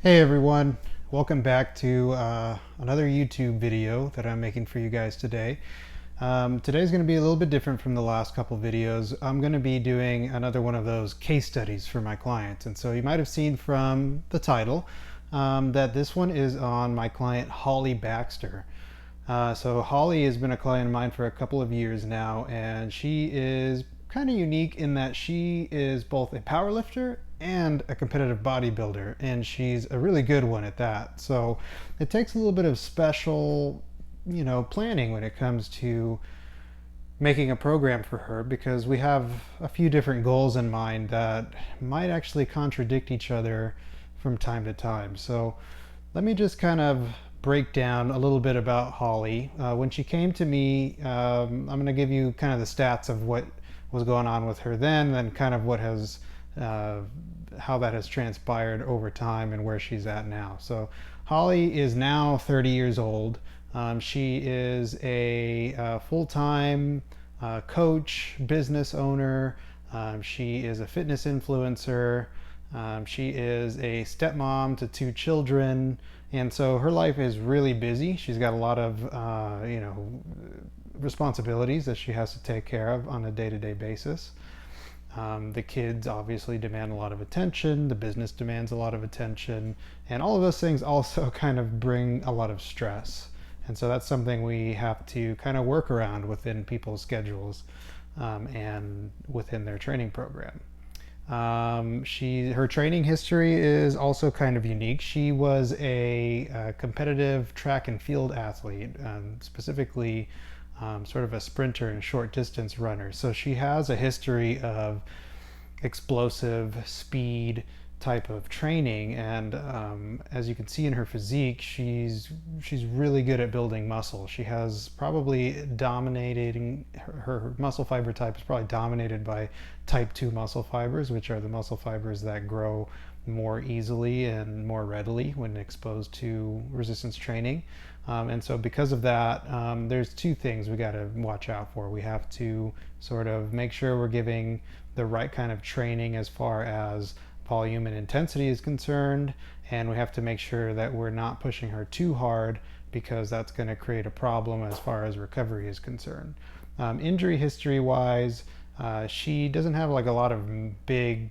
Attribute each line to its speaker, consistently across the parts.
Speaker 1: Hey everyone, welcome back to another YouTube video that I'm making for you guys today. Today's going to be a little bit different from the last couple videos. I'm going to be doing another one of those case studies for my clients. And so you might have seen from the title that this one is on my client Holly Baxter. So Holly has been a client of mine for a couple of years now, and she is kind of unique in that she is both a power lifter and a competitive bodybuilder, and she's a really good one at that. So it takes a little bit of special, planning when it comes to making a program for her, because we have a few different goals in mind that might actually contradict each other from time to time. So let me just kind of break down a little bit about Holly. When she came to me, I'm going to give you kind of the stats of what was going on with her then, and kind of what has how that has transpired over time and where she's at now. So Holly is now 30 years old. She is a full-time coach, business owner. She is a fitness influencer. She is a stepmom to two children, and so her life is really busy. She's got a lot of responsibilities that she has to take care of on a day-to-day basis. The kids obviously demand a lot of attention, the business demands a lot of attention, and all of those things also kind of bring a lot of stress. And so that's something we have to kind of work around within people's schedules and within their training program. Her training history is also kind of unique. She was a competitive track and field athlete, specifically sort of a sprinter and short distance runner. So she has a history of explosive speed type of training, and as you can see in her physique, she's really good at building muscle. She has probably dominating her muscle fiber type is probably dominated by type 2 muscle fibers, which are the muscle fibers that grow more easily and more readily when exposed to resistance training. And so because of that, there's two things we got to watch out for. We have to sort of make sure we're giving the right kind of training as far as volume and intensity is concerned, and we have to make sure that we're not pushing her too hard, because that's going to create a problem as far as recovery is concerned. Injury history wise, she doesn't have like a lot of big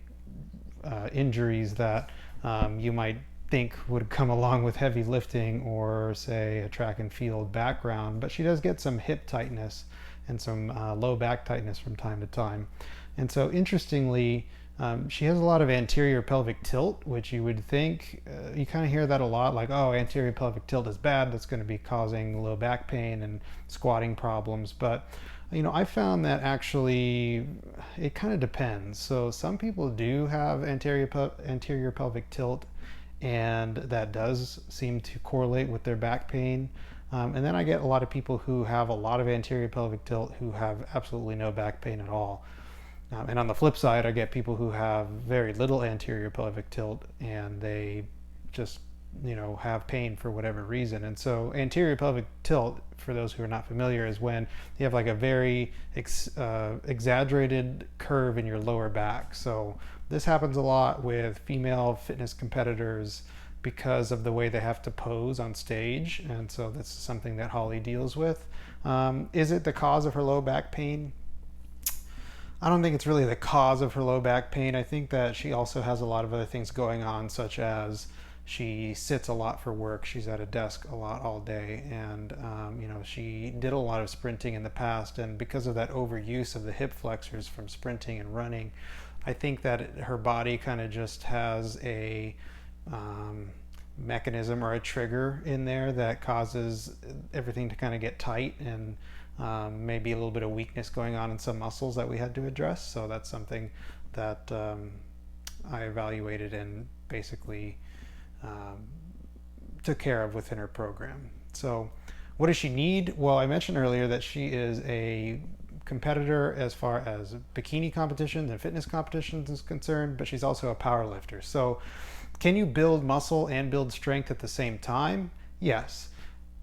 Speaker 1: injuries that you might think would come along with heavy lifting or say a track and field background, but she does get some hip tightness and some low back tightness from time to time. And so interestingly, she has a lot of anterior pelvic tilt, which you would think, you kind of hear that a lot, like, oh, anterior pelvic tilt is bad, that's going to be causing low back pain and squatting problems. But I found that actually it kind of depends. So some people do have anterior pelvic tilt, and that does seem to correlate with their back pain. And then I get a lot of people who have a lot of anterior pelvic tilt who have absolutely no back pain at all. And on the flip side, I get people who have very little anterior pelvic tilt and they just, have pain for whatever reason. And so anterior pelvic tilt, for those who are not familiar, is when you have like a very exaggerated curve in your lower back. So this happens a lot with female fitness competitors because of the way they have to pose on stage. And so this is something that Holly deals with. Is it the cause of her low back pain? I don't think it's really the cause of her low back pain. I think that she also has a lot of other things going on, such as she sits a lot for work. She's at a desk a lot all day, and she did a lot of sprinting in the past, and because of that overuse of the hip flexors from sprinting and running, I think that her body kind of just has a mechanism or a trigger in there that causes everything to kind of get tight, and maybe a little bit of weakness going on in some muscles that we had to address. So that's something that I evaluated and basically took care of within her program. So what does she need? Well, I mentioned earlier that she is a competitor as far as bikini competitions and fitness competitions is concerned, but she's also a power lifter. So can you build muscle and build strength at the same time? Yes.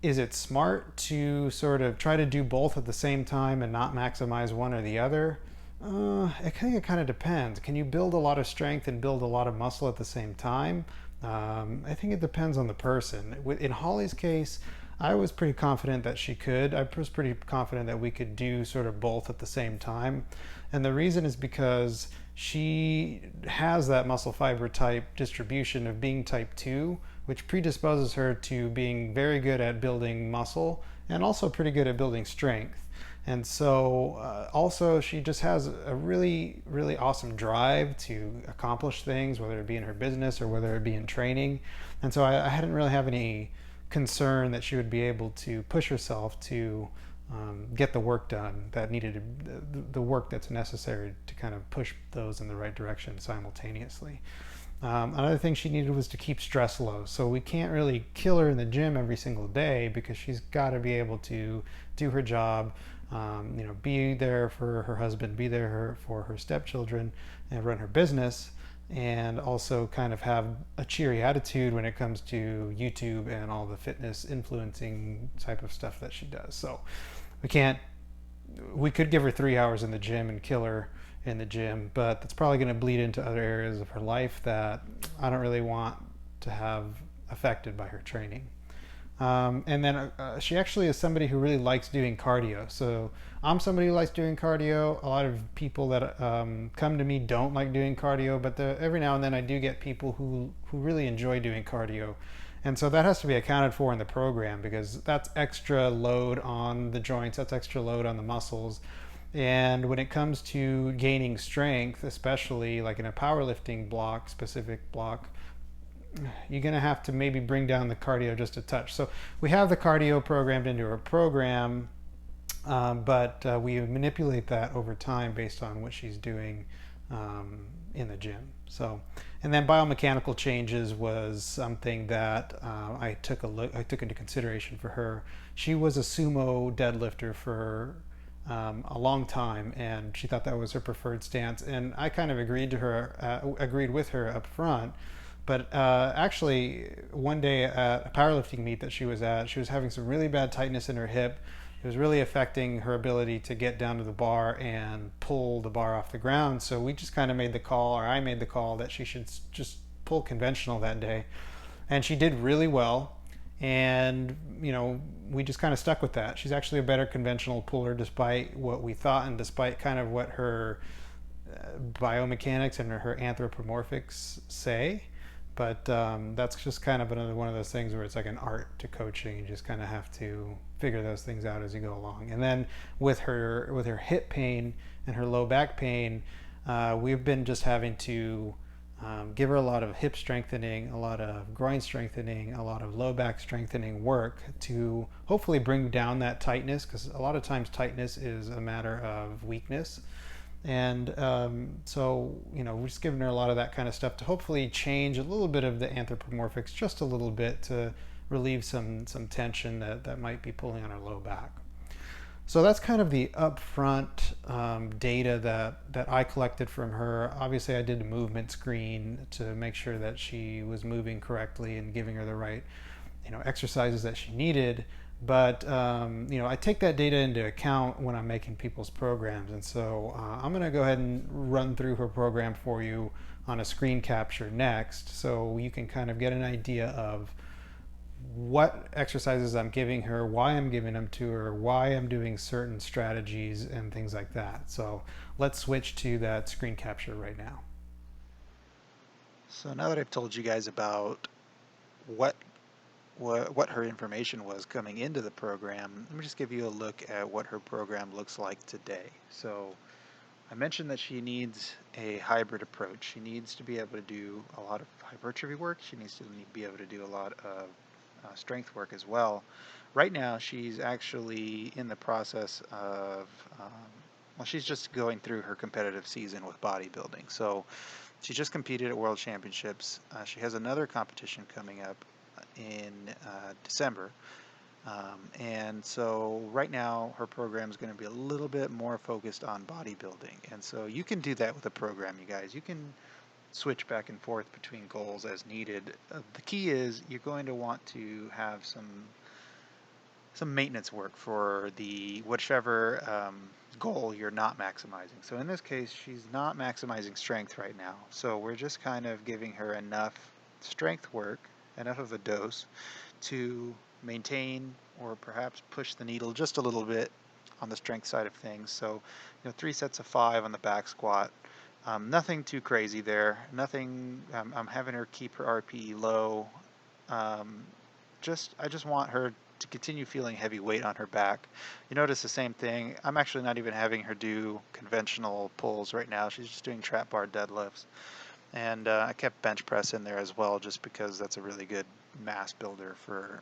Speaker 1: Is it smart to sort of try to do both at the same time and not maximize one or the other? I think it kind of depends. Can you build a lot of strength and build a lot of muscle at the same time? I think it depends on the person. In Holly's case, I was pretty confident that she could. I was pretty confident that we could do sort of both at the same time. And the reason is because she has that muscle fiber type distribution of being type 2, which predisposes her to being very good at building muscle and also pretty good at building strength. And so, also, she just has a really, really awesome drive to accomplish things, whether it be in her business or whether it be in training. And so, I hadn't really have any concern that she would be able to push herself to get the work done that needed the work that's necessary to kind of push those in the right direction simultaneously. Another thing she needed was to keep stress low. So we can't really kill her in the gym every single day because she's got to be able to do her job, be there for her husband, be there for her stepchildren, and run her business, and also kind of have a cheery attitude when it comes to YouTube and all the fitness influencing type of stuff that she does. So we can't we could give her 3 hours in the gym and kill her in the gym, but that's probably going to bleed into other areas of her life that I don't really want to have affected by her training. And then she actually is somebody who really likes doing cardio. So I'm somebody who likes doing cardio. A lot of people that come to me don't like doing cardio, but every now and then I do get people who really enjoy doing cardio. And so that has to be accounted for in the program because that's extra load on the joints, that's extra load on the muscles. And when it comes to gaining strength, especially like in a powerlifting block, specific block, you're going to have to maybe bring down the cardio just a touch. So we have the cardio programmed into our program, but we manipulate that over time based on what she's doing in the gym. So, and then biomechanical changes was something that I took into consideration for her. She was a sumo deadlifter for a long time, and she thought that was her preferred stance. And I kind of agreed with her up front. But actually, one day at a powerlifting meet that she was at, she was having some really bad tightness in her hip. It was really affecting her ability to get down to the bar and pull the bar off the ground. So we just kind of made the call, or I made the call, that she should just pull conventional that day. And she did really well. And, we just kind of stuck with that. She's actually a better conventional puller despite what we thought and despite kind of what her biomechanics and her anthropomorphics say. But that's just kind of another one of those things where it's like an art to coaching. You just kind of have to figure those things out as you go along. And then with her hip pain and her low back pain, we've been just having to give her a lot of hip strengthening, a lot of groin strengthening, a lot of low back strengthening work to hopefully bring down that tightness, because a lot of times tightness is a matter of weakness. And so, we're just giving her a lot of that kind of stuff to hopefully change a little bit of the anthropomorphics just a little bit to relieve some tension that might be pulling on her low back. So that's kind of the upfront data that I collected from her. Obviously, I did a movement screen to make sure that she was moving correctly and giving her the right, exercises that she needed. But I take that data into account when I'm making people's programs, and so I'm going to go ahead and run through her program for you on a screen capture next, so you can kind of get an idea of what exercises I'm giving her, why I'm giving them to her, why I'm doing certain strategies, and things like that. So let's switch to that screen capture right now.
Speaker 2: So now that I've told you guys about what what her information was coming into the program, let me just give you a look at what her program looks like today. So I mentioned that she needs a hybrid approach. She needs to be able to do a lot of hypertrophy work. She needs to be able to do a lot of strength work as well. Right now, she's actually in the process of, well, she's just going through her competitive season with bodybuilding. So she just competed at World Championships. She has another competition coming up in December. And so right now her program is going to be a little bit more focused on bodybuilding. And so you can do that with a program, you guys. You can switch back and forth between goals as needed. The key is you're going to want to have some maintenance work for the whichever goal you're not maximizing. So in this case, she's not maximizing strength right now. So we're just kind of giving her enough strength work, enough of a dose to maintain or perhaps push the needle just a little bit on the strength side of things. So, 3 sets of 5 on the back squat. Nothing too crazy there. Nothing. I'm having her keep her RPE low. Um, I just want her to continue feeling heavy weight on her back. You notice the same thing. I'm actually not even having her do conventional pulls right now. She's just doing trap bar deadlifts. And I kept bench press in there as well, just because that's a really good mass builder for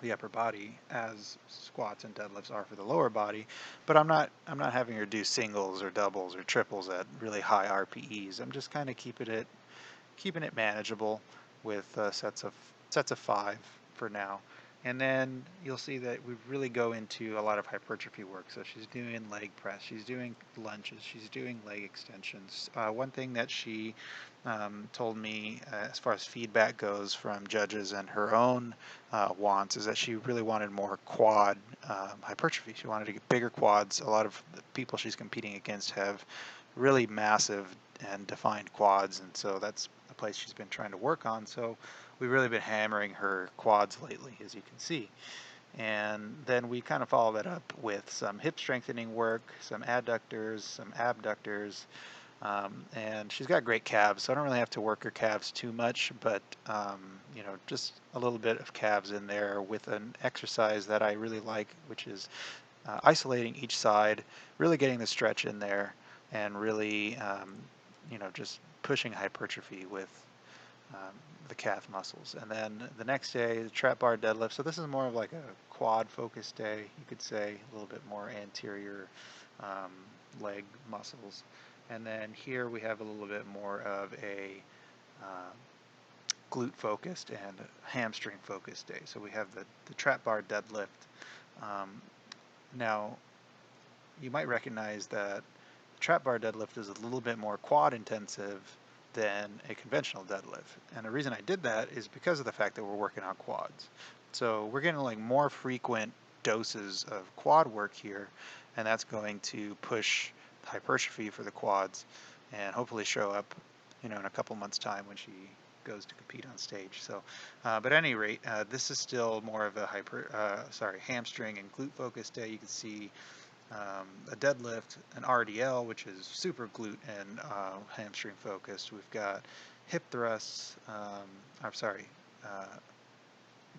Speaker 2: the upper body, as squats and deadlifts are for the lower body. But I'm not having her do singles or doubles or triples at really high RPEs. I'm just kind of keeping it manageable with sets of 5 for now. And then you'll see that we really go into a lot of hypertrophy work. So she's doing leg press, she's doing lunges, she's doing leg extensions. One thing that she told me, as far as feedback goes from judges and her own wants, is that she really wanted more quad hypertrophy. She wanted to get bigger quads. A lot of the people she's competing against have really massive and defined quads, and so that's a place she's been trying to work on. So we've really been hammering her quads lately, as you can see. And then we kind of follow that up with some hip strengthening work, some adductors, some abductors, and she's got great calves, so I don't really have to work her calves too much, but just a little bit of calves in there with an exercise that I really like, which is isolating each side, really getting the stretch in there, and really, just pushing hypertrophy with um, the calf muscles. And then the next day, the trap bar deadlift. So this is more of like a quad focused day, you could say, a little bit more anterior um, leg muscles. And then here we have a little bit more of a uh, glute focused and hamstring focused day. So we have the trap bar deadlift. Um, Now, you might recognize that the trap bar deadlift is a little bit more quad intensive than a conventional deadlift. And the reason I did that is because of the fact that we're working on quads. So we're getting like more frequent doses of quad work here, and that's going to push hypertrophy for the quads and hopefully show up, in a couple months' time when she goes to compete on stage. So, but at any rate, this is still more of a hamstring and glute focused day. You can see a deadlift, an RDL, which is super glute and hamstring focused. We've got hip thrusts, I'm sorry, uh,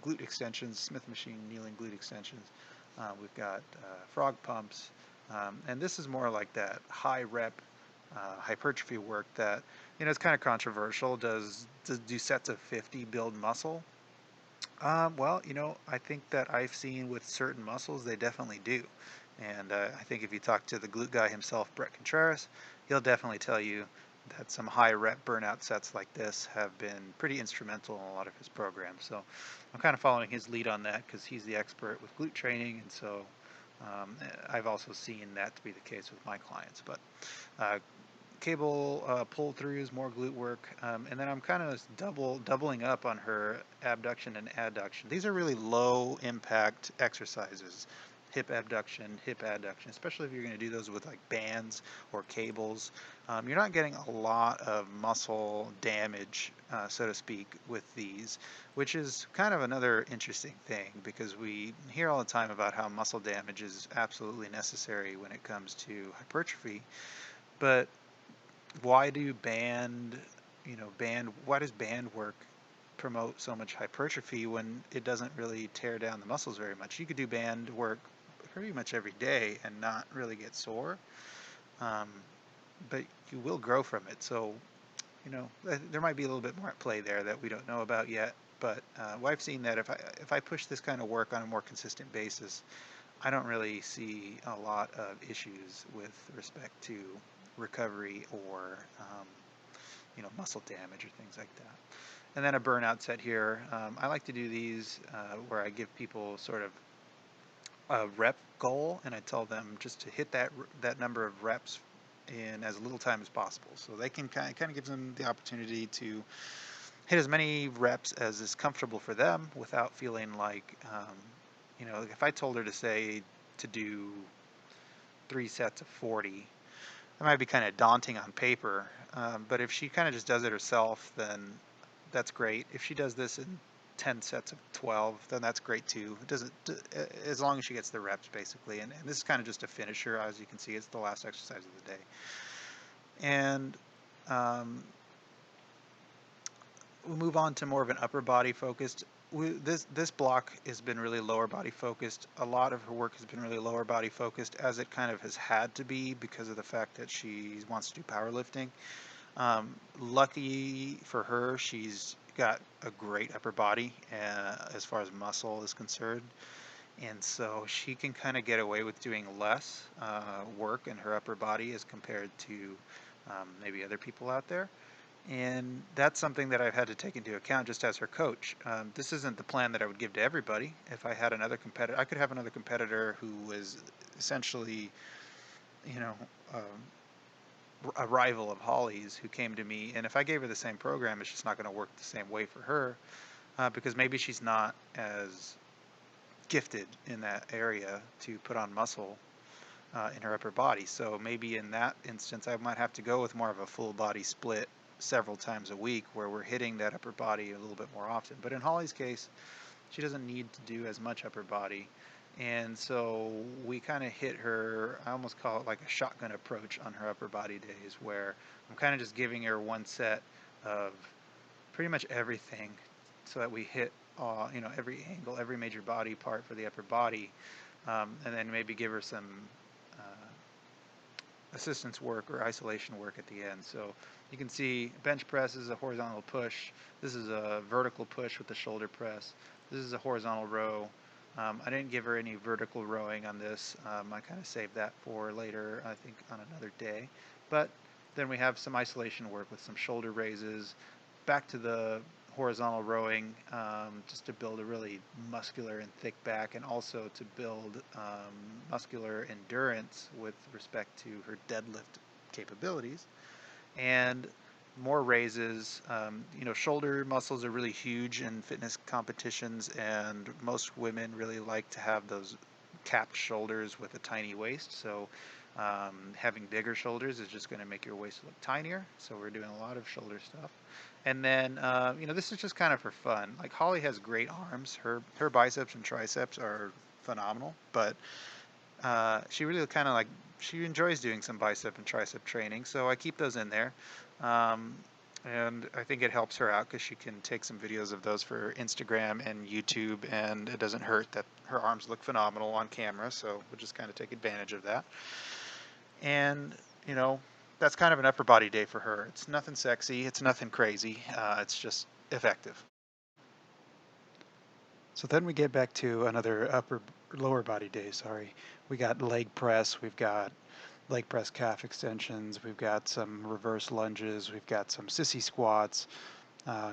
Speaker 2: glute extensions, Smith machine kneeling glute extensions. We've got frog pumps, and this is more like that high rep hypertrophy work that it's kind of controversial. Does do sets of 50 build muscle? Well, I think that I've seen with certain muscles, they definitely do. And I think if you talk to the glute guy himself, Brett Contreras, he'll definitely tell you that some high rep burnout sets like this have been pretty instrumental in a lot of his programs. So I'm kind of following his lead on that because he's the expert with glute training. And so I've also seen that to be the case with my clients. But uh, cable pull throughs, more glute work, and then I'm kind of doubling up on her abduction and adduction. These are really low impact exercises. Hip abduction, hip adduction, especially if you're going to do those with like bands or cables. You're not getting a lot of muscle damage, so to speak, with these, which is kind of another interesting thing because we hear all the time about how muscle damage is absolutely necessary when it comes to hypertrophy. But why do why does band work promote so much hypertrophy when it doesn't really tear down the muscles very much? You could do band work pretty much every day and not really get sore, um, but you will grow from it. So, there might be a little bit more at play there that we don't know about yet. But well, I've seen that if I push this kind of work on a more consistent basis, I don't really see a lot of issues with respect to recovery or muscle damage or things like that. And then a burnout set here. I like to do these where I give people sort of a rep goal, and I tell them just to hit that number of reps in as little time as possible. So they can kind of gives them the opportunity to hit as many reps as is comfortable for them without feeling like, if I told her to say to do 3 sets of 40, that might be kind of daunting on paper. But if she kind of just does it herself, then that's great. If she does this in 10 sets of 12, then that's great too. It doesn't, as long as she gets the reps basically. And this is kind of just a finisher. As you can see, it's the last exercise of the day. And um, we'll move on to more of an upper body focused. This block has been really lower body focused. A lot of her work has been really lower body focused, as it kind of has had to be because of the fact that she wants to do powerlifting. Lucky for her, she's got a great upper body as far as muscle is concerned, and so she can kind of get away with doing less work in her upper body as compared to maybe other people out there. And that's something that I've had to take into account just as her coach. This isn't the plan that I would give to everybody. If I had another competitor, I could have another competitor who was essentially, you know, a rival of Holly's who came to me, and if I gave her the same program, it's just not going to work the same way for her because maybe she's not as gifted in that area to put on muscle in her upper body. So maybe in that instance, I might have to go with more of a full body split several times a week where we're hitting that upper body a little bit more often. But in Holly's case, she doesn't need to do as much upper body. And so we kind of hit her, I almost call it like a shotgun approach on her upper body days, where I'm kind of just giving her one set of pretty much everything so that we hit every angle, every major body part for the upper body, and then maybe give her some uh, assistance work or isolation work at the end. So you can see bench press is a horizontal push. This is a vertical push with the shoulder press. This is a horizontal row. I didn't give her any vertical rowing on this. I kind of saved that for later, I think on another day. But then we have some isolation work with some shoulder raises, back to the horizontal rowing, just to build a really muscular and thick back, and also to build muscular endurance with respect to her deadlift capabilities. And more raises. Shoulder muscles are really huge in fitness competitions, and most women really like to have those capped shoulders with a tiny waist. So having bigger shoulders is just going to make your waist look tinier. So we're doing a lot of shoulder stuff. And then, this is just kind of for fun. Like Holly has great arms. Her biceps and triceps are phenomenal, but she really kind of like she enjoys doing some bicep and tricep training, so I keep those in there. Um, and I think it helps her out because she can take some videos of those for Instagram and YouTube, and it doesn't hurt that her arms look phenomenal on camera, so we'll just kind of take advantage of that. And, you know, that's kind of an upper body day for her. It's nothing sexy, it's nothing crazy, it's just effective. So then we get back to another lower body day, sorry. We got leg press, we've got leg press calf extensions, we've got some reverse lunges, we've got some sissy squats,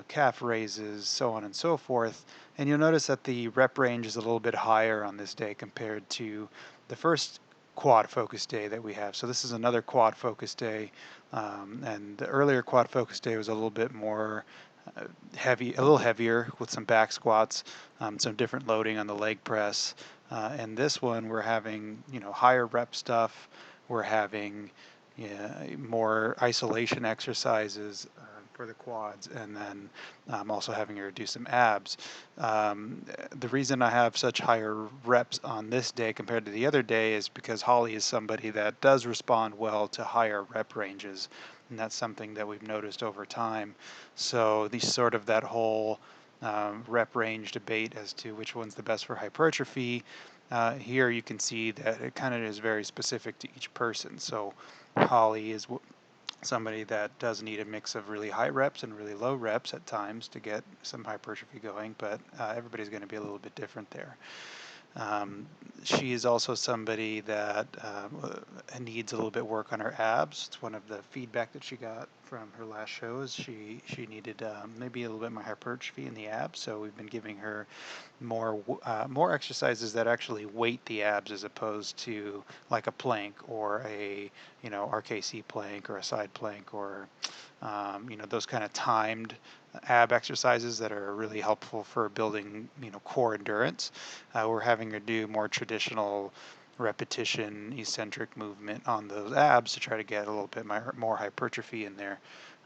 Speaker 2: calf raises, so on and so forth. And you'll notice that the rep range is a little bit higher on this day compared to the first quad focus day that we have. So this is another quad focus day, and the earlier quad focus day was a little bit more a little heavier with some back squats, some different loading on the leg press. And this one we're having higher rep stuff. We're having more isolation exercises for the quads, and then also having her do some abs. The reason I have such higher reps on this day compared to the other day is because Holly is somebody that does respond well to higher rep ranges, and that's something that we've noticed over time. So the sort of that whole rep range debate as to which one's the best for hypertrophy. Here you can see that it kind of is very specific to each person. So Holly is somebody that does need a mix of really high reps and really low reps at times to get some hypertrophy going, but everybody's going to be a little bit different there. Um, she is also somebody that needs a little bit work on her abs. It's one of the feedback that she got from her last shows. She needed maybe a little bit more hypertrophy in the abs, so we've been giving her more exercises that actually weight the abs as opposed to like a plank or a RKC plank or a side plank or those kind of timed ab exercises that are really helpful for building core endurance. We're having her do more traditional repetition eccentric movement on those abs to try to get a little bit more hypertrophy in there.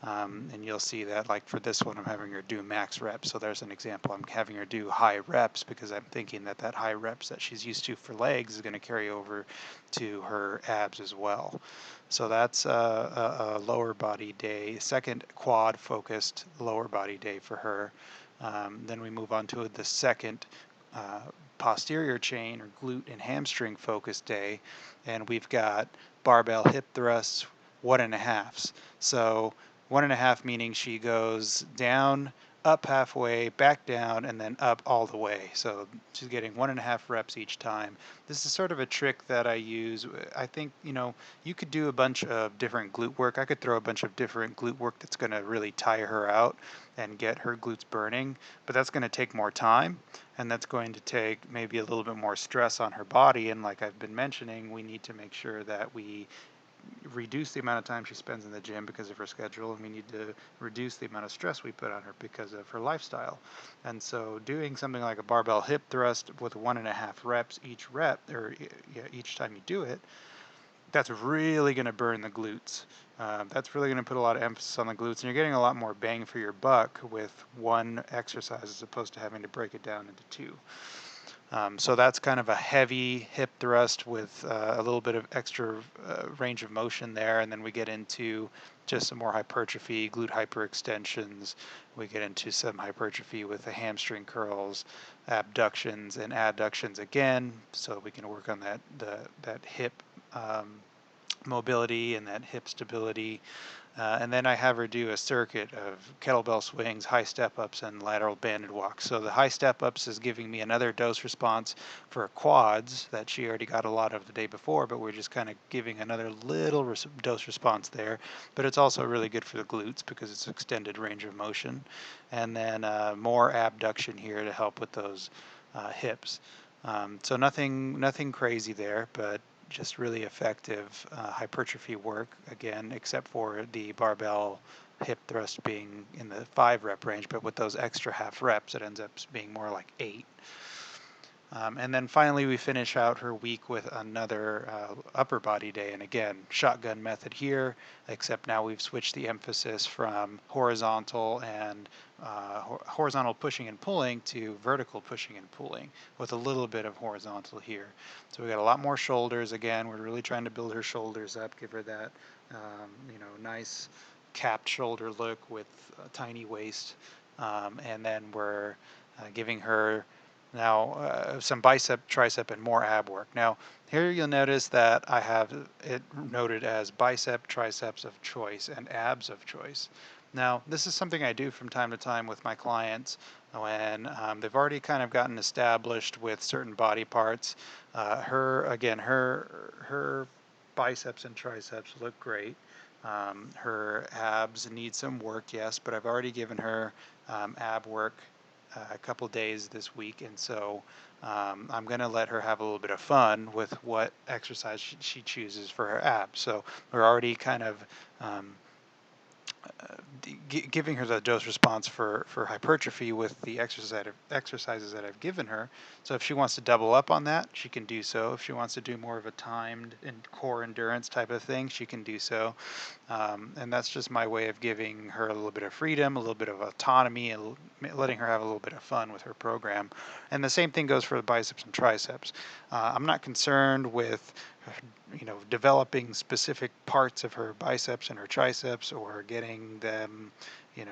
Speaker 2: And you'll see that, like for this one, I'm having her do max reps. So there's an example. I'm having her do high reps because I'm thinking that that high reps that she's used to for legs is going to carry over to her abs as well. So that's a lower body day, second quad focused lower body day for her. Then we move on to the second uh, posterior chain or glute and hamstring focused day, and we've got barbell hip thrusts 1.5s. So 1.5 meaning she goes down, up halfway, back down, and then up all the way. So she's getting 1.5 reps each time. This is sort of a trick that I use. I think, you could do a bunch of different glute work. I could throw a bunch of different glute work that's going to really tire her out and get her glutes burning, but that's going to take more time, and that's going to take maybe a little bit more stress on her body. And like I've been mentioning, we need to make sure that we reduce the amount of time she spends in the gym because of her schedule, and we need to reduce the amount of stress we put on her because of her lifestyle. And so doing something like a barbell hip thrust with 1.5 reps each rep, or yeah, each time you do it, that's really going to burn the glutes. That's really going to put a lot of emphasis on the glutes, and you're getting a lot more bang for your buck with one exercise as opposed to having to break it down into two. So that's kind of a heavy hip thrust with a little bit of extra range of motion there, and then we get into just some more hypertrophy, glute hyperextensions. We get into some hypertrophy with the hamstring curls, abductions, and adductions again, so we can work on that hip um, mobility and that hip stability. And then I have her do a circuit of kettlebell swings, high step ups, and lateral banded walks. So the high step ups is giving me another dose response for quads that she already got a lot of the day before, but we're just kind of giving another little dose response there. But it's also really good for the glutes because it's extended range of motion. And then more abduction here to help with those hips. So nothing crazy there, but just really effective hypertrophy work, again, except for the barbell hip thrust being in the 5 rep range, but with those extra half reps, it ends up being more like 8. And then finally, we finish out her week with another upper body day. And again, shotgun method here, except now we've switched the emphasis from horizontal and horizontal pushing and pulling to vertical pushing and pulling with a little bit of horizontal here. So we got a lot more shoulders. Again, we're really trying to build her shoulders up, give her that, nice capped shoulder look with a tiny waist. And then we're giving her now, some bicep, tricep, and more ab work. Now, here you'll notice that I have it noted as bicep, triceps of choice, and abs of choice. Now, this is something I do from time to time with my clients when they've already kind of gotten established with certain body parts. Her biceps and triceps look great. Her abs need some work, yes, but I've already given her ab work a couple days this week, and so I'm going to let her have a little bit of fun with what exercise she chooses for her abs. So we're already kind of um, giving her the dose response for hypertrophy with the exercises that I've given her. So if she wants to double up on that, she can do so. If she wants to do more of a timed and core endurance type of thing, she can do so. And that's just my way of giving her a little bit of freedom, a little bit of autonomy, and letting her have a little bit of fun with her program. And the same thing goes for the biceps and triceps. I'm not concerned with developing specific parts of her biceps and her triceps or getting them,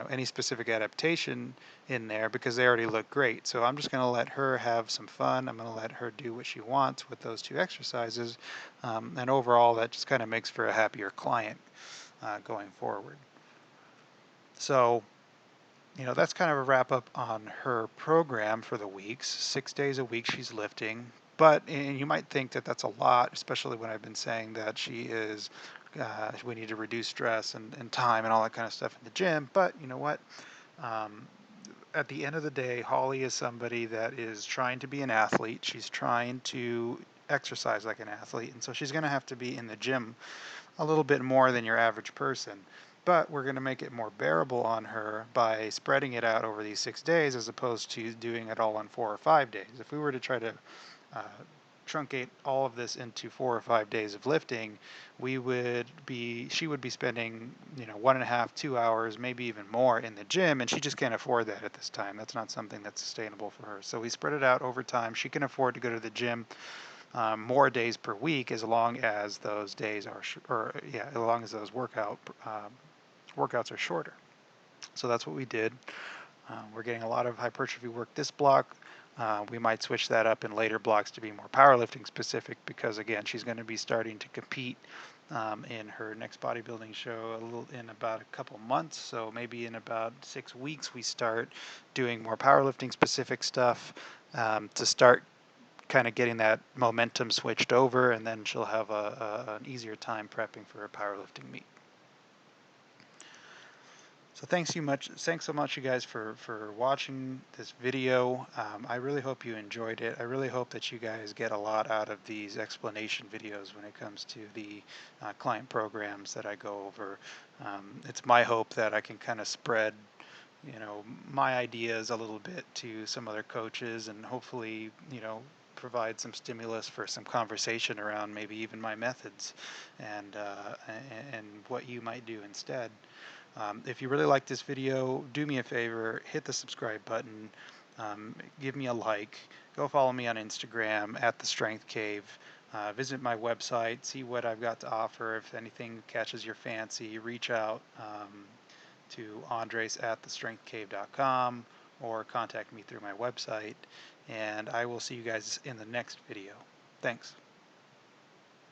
Speaker 2: any specific adaptation in there because they already look great. So I'm just going to let her have some fun. I'm going to let her do what she wants with those two exercises. And overall, that just kind of makes for a happier client going forward. So, that's kind of a wrap up on her program for the weeks. 6 days a week she's lifting. But and you might think that that's a lot, especially when I've been saying that we need to reduce stress and time and all that kind of stuff in the gym. But you know what? Um, at the end of the day, Holly is somebody that is trying to be an athlete. She's trying to exercise like an athlete. And so she's going to have to be in the gym a little bit more than your average person. But we're going to make it more bearable on her by spreading it out over these 6 days as opposed to doing it all on 4 or 5 days. If we were to try to uh, truncate all of this into 4 or 5 days of lifting, she would be spending, 1.5, 2 hours, maybe even more in the gym, and she just can't afford that at this time. That's not something that's sustainable for her. So we spread it out over time. She can afford to go to the gym more days per week as long as those days are, as long as those workouts are shorter. So that's what we did. We're getting a lot of hypertrophy work this block. We might switch that up in later blocks to be more powerlifting specific because, again, she's going to be starting to compete in her next bodybuilding show in about a couple months. So maybe in about 6 weeks, we start doing more powerlifting specific stuff to start kind of getting that momentum switched over, and then she'll have an easier time prepping for a powerlifting meet. So thanks so much, you guys, for watching this video. I really hope you enjoyed it. I really hope that you guys get a lot out of these explanation videos when it comes to the client programs that I go over. It's my hope that I can kind of spread, my ideas a little bit to some other coaches, and hopefully, provide some stimulus for some conversation around maybe even my methods and what you might do instead. If you really like this video, do me a favor, hit the subscribe button, give me a like, go follow me on Instagram at The Strength Cave, visit my website, see what I've got to offer. If anything catches your fancy, reach out to Andres at thestrengthcave.com or contact me through my website, and I will see you guys in the next video. Thanks.